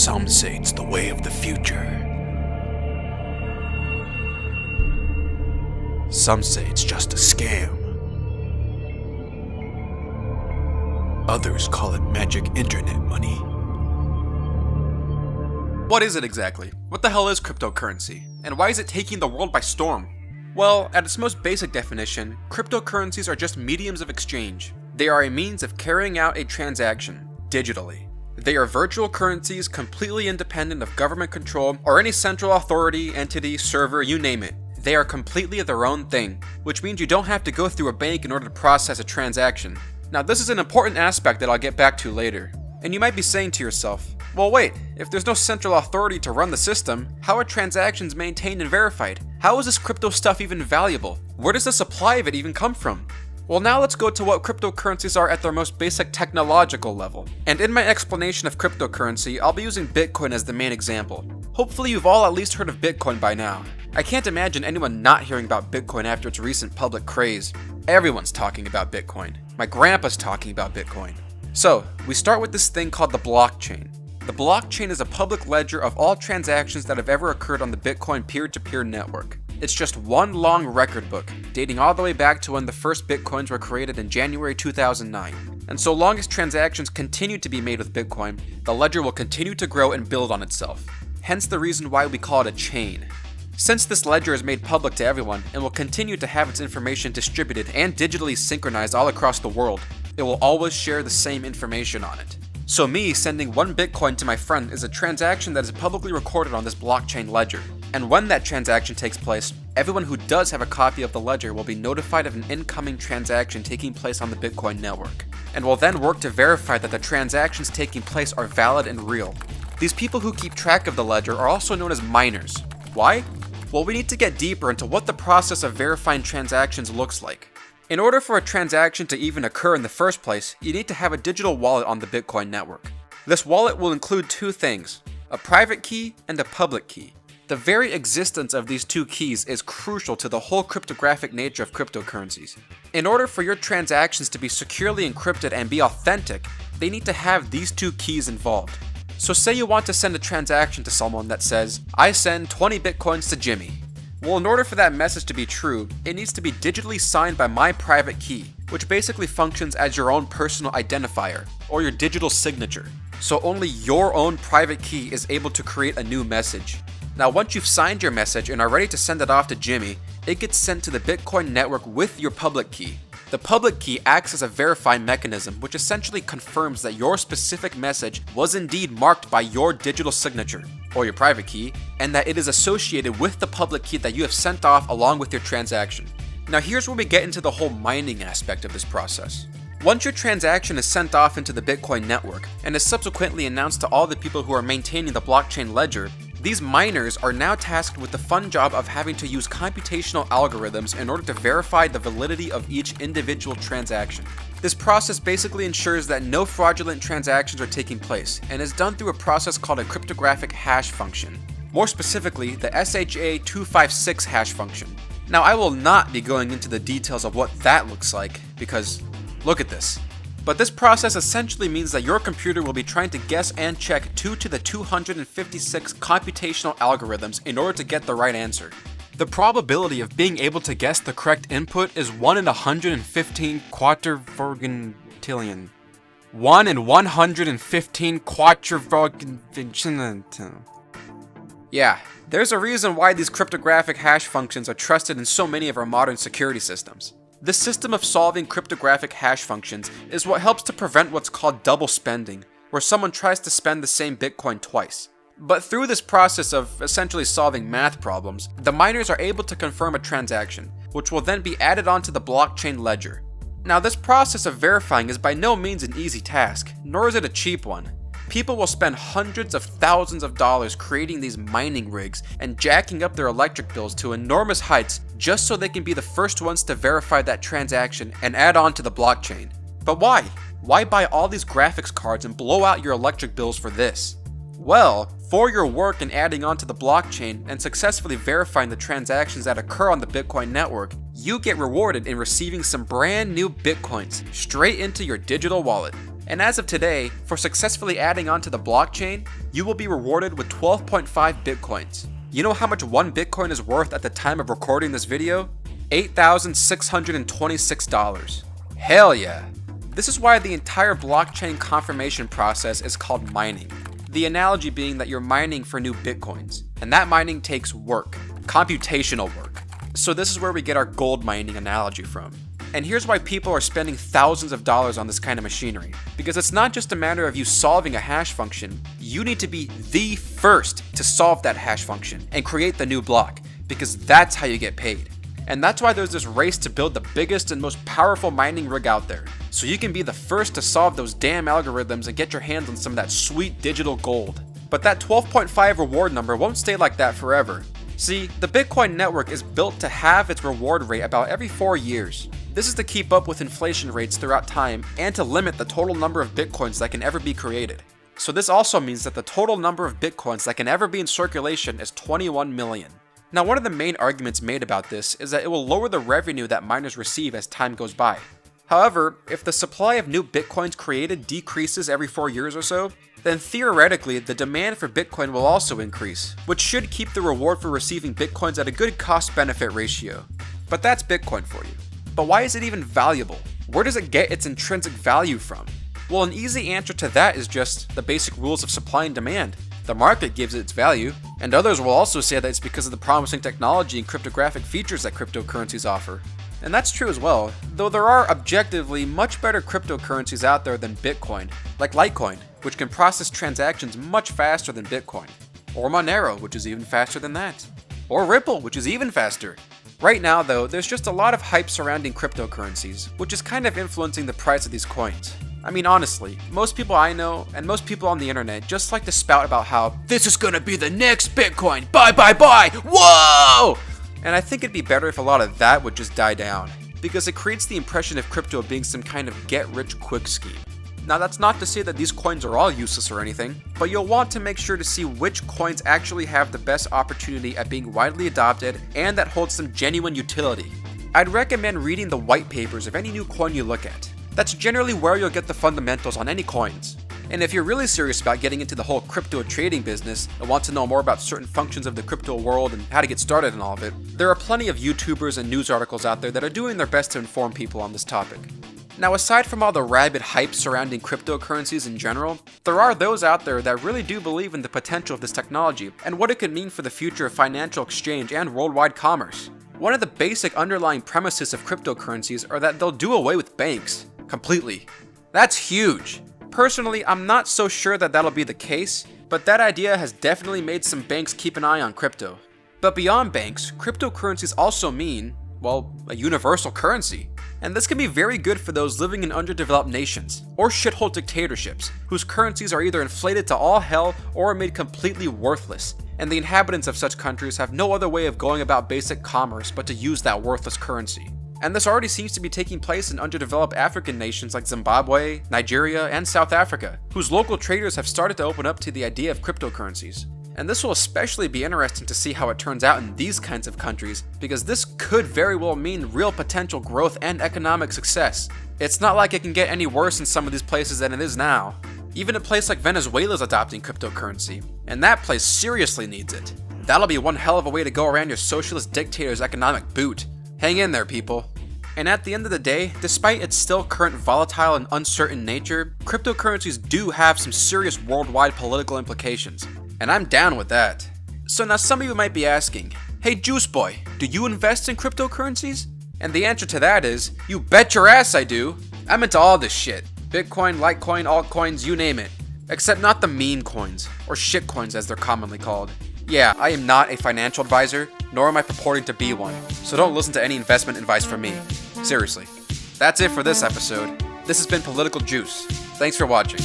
Some say it's the way of the future. Some say it's just a scam. Others call it magic internet money. What is it exactly? What the hell is cryptocurrency? And why is it taking the world by storm? Well, at its most basic definition, cryptocurrencies are just mediums of exchange. They are a means of carrying out a transaction, digitally. They are virtual currencies completely independent of government control or any central authority, entity, server, you name it. They are completely their own thing, which means you don't have to go through a bank in order to process a transaction. Now, this is an important aspect that I'll get back to later. And you might be saying to yourself, well wait, if there's no central authority to run the system, how are transactions maintained and verified? How is this crypto stuff even valuable? Where does the supply of it even come from? Well, now let's go to what cryptocurrencies are at their most basic technological level. And in my explanation of cryptocurrency, I'll be using Bitcoin as the main example. Hopefully you've all at least heard of Bitcoin by now. I can't imagine anyone not hearing about Bitcoin after its recent public craze. Everyone's talking about Bitcoin. My grandpa's talking about Bitcoin. So, we start with this thing called the blockchain. The blockchain is a public ledger of all transactions that have ever occurred on the Bitcoin peer-to-peer network. It's just one long record book, dating all the way back to when the first Bitcoins were created in January 2009. And so long as transactions continue to be made with Bitcoin, the ledger will continue to grow and build on itself. Hence the reason why we call it a chain. Since this ledger is made public to everyone and will continue to have its information distributed and digitally synchronized all across the world, it will always share the same information on it. So me sending 1 Bitcoin to my friend is a transaction that is publicly recorded on this blockchain ledger. And when that transaction takes place, everyone who does have a copy of the ledger will be notified of an incoming transaction taking place on the Bitcoin network, and will then work to verify that the transactions taking place are valid and real. These people who keep track of the ledger are also known as miners. Why? Well, we need to get deeper into what the process of verifying transactions looks like. In order for a transaction to even occur in the first place, you need to have a digital wallet on the Bitcoin network. This wallet will include 2 things, a private key and a public key. The very existence of these 2 keys is crucial to the whole cryptographic nature of cryptocurrencies. In order for your transactions to be securely encrypted and be authentic, they need to have these 2 keys involved. So say you want to send a transaction to someone that says, I send 20 Bitcoins to Jimmy. Well, in order for that message to be true, it needs to be digitally signed by my private key, which basically functions as your own personal identifier, or your digital signature. So only your own private key is able to create a new message. Now once you've signed your message and are ready to send it off to Jimmy, it gets sent to the Bitcoin network with your public key. The public key acts as a verifying mechanism, which essentially confirms that your specific message was indeed marked by your digital signature, or your private key, and that it is associated with the public key that you have sent off along with your transaction. Now here's where we get into the whole mining aspect of this process. Once your transaction is sent off into the Bitcoin network, and is subsequently announced to all the people who are maintaining the blockchain ledger, these miners are now tasked with the fun job of having to use computational algorithms in order to verify the validity of each individual transaction. This process basically ensures that no fraudulent transactions are taking place, and is done through a process called a cryptographic hash function. More specifically, the SHA-256 hash function. Now I will not be going into the details of what that looks like, because look at this. But this process essentially means that your computer will be trying to guess and check 2 to the 256 computational algorithms in order to get the right answer. The probability of being able to guess the correct input is 1 in 115 quadrillion. 1 in 115 quadrillion. Yeah, there's a reason why these cryptographic hash functions are trusted in so many of our modern security systems. This system of solving cryptographic hash functions is what helps to prevent what's called double spending, where someone tries to spend the same Bitcoin twice. But through this process of essentially solving math problems, the miners are able to confirm a transaction, which will then be added onto the blockchain ledger. Now this process of verifying is by no means an easy task, nor is it a cheap one. People will spend hundreds of thousands of dollars creating these mining rigs and jacking up their electric bills to enormous heights just so they can be the first ones to verify that transaction and add on to the blockchain. But why? Why buy all these graphics cards and blow out your electric bills for this? Well, for your work in adding on to the blockchain and successfully verifying the transactions that occur on the Bitcoin network, you get rewarded in receiving some brand new Bitcoins straight into your digital wallet. And as of today, for successfully adding onto the blockchain, you will be rewarded with 12.5 bitcoins. You know how much one bitcoin is worth at the time of recording this video? $8,626. Hell yeah! This is why the entire blockchain confirmation process is called mining. The analogy being that you're mining for new bitcoins, and that mining takes work, computational work. So this is where we get our gold mining analogy from. And here's why people are spending thousands of dollars on this kind of machinery. Because it's not just a matter of you solving a hash function, you need to be the first to solve that hash function and create the new block, because that's how you get paid. And that's why there's this race to build the biggest and most powerful mining rig out there, so you can be the first to solve those damn algorithms and get your hands on some of that sweet digital gold. But that 12.5 reward number won't stay like that forever. See, the Bitcoin network is built to have its reward rate about every 4 years. This is to keep up with inflation rates throughout time and to limit the total number of Bitcoins that can ever be created. So this also means that the total number of Bitcoins that can ever be in circulation is 21 million. Now, one of the main arguments made about this is that it will lower the revenue that miners receive as time goes by. However, if the supply of new Bitcoins created decreases every 4 years or so, then theoretically the demand for Bitcoin will also increase, which should keep the reward for receiving Bitcoins at a good cost-benefit ratio. But that's Bitcoin for you. But why is it even valuable? Where does it get its intrinsic value from? Well, an easy answer to that is just the basic rules of supply and demand. The market gives it its value, and others will also say that it's because of the promising technology and cryptographic features that cryptocurrencies offer. And that's true as well, though there are objectively much better cryptocurrencies out there than Bitcoin, like Litecoin, which can process transactions much faster than Bitcoin, or Monero, which is even faster than that, or Ripple, which is even faster. Right now though, there's just a lot of hype surrounding cryptocurrencies, which is kind of influencing the price of these coins. I mean, honestly, most people I know, and most people on the internet just like to spout about how this is gonna be the next Bitcoin, buy, whoa! And I think it'd be better if a lot of that would just die down, because it creates the impression of crypto being some kind of get-rich-quick scheme. Now, that's not to say that these coins are all useless or anything, but you'll want to make sure to see which coins actually have the best opportunity at being widely adopted and that hold some genuine utility. I'd recommend reading the white papers of any new coin you look at. That's generally where you'll get the fundamentals on any coins. And if you're really serious about getting into the whole crypto trading business and want to know more about certain functions of the crypto world and how to get started in all of it, there are plenty of YouTubers and news articles out there that are doing their best to inform people on this topic. Now, aside from all the rabid hype surrounding cryptocurrencies in general, there are those out there that really do believe in the potential of this technology and what it could mean for the future of financial exchange and worldwide commerce. One of the basic underlying premises of cryptocurrencies are that they'll do away with banks. Completely. That's huge. Personally, I'm not so sure that that'll be the case, but that idea has definitely made some banks keep an eye on crypto. But beyond banks, cryptocurrencies also mean, well, a universal currency. And this can be very good for those living in underdeveloped nations, or shithole dictatorships, whose currencies are either inflated to all hell or are made completely worthless, and the inhabitants of such countries have no other way of going about basic commerce but to use that worthless currency. And this already seems to be taking place in underdeveloped African nations like Zimbabwe, Nigeria, and South Africa, whose local traders have started to open up to the idea of cryptocurrencies. And this will especially be interesting to see how it turns out in these kinds of countries, because this could very well mean real potential growth and economic success. It's not like it can get any worse in some of these places than it is now. Even a place like Venezuela is adopting cryptocurrency, and that place seriously needs it. That'll be one hell of a way to go around your socialist dictator's economic boot. Hang in there, people. And at the end of the day, despite its still current volatile and uncertain nature, cryptocurrencies do have some serious worldwide political implications. And I'm down with that. So now some of you might be asking, hey Juice Boy, do you invest in cryptocurrencies? And the answer to that is, you bet your ass I do. I'm into all this shit. Bitcoin, Litecoin, altcoins, you name it. Except not the meme coins, or shit coins as they're commonly called. Yeah, I am not a financial advisor, nor am I purporting to be one, so don't listen to any investment advice from me. Seriously. That's it for this episode. This has been Political Juice. Thanks for watching.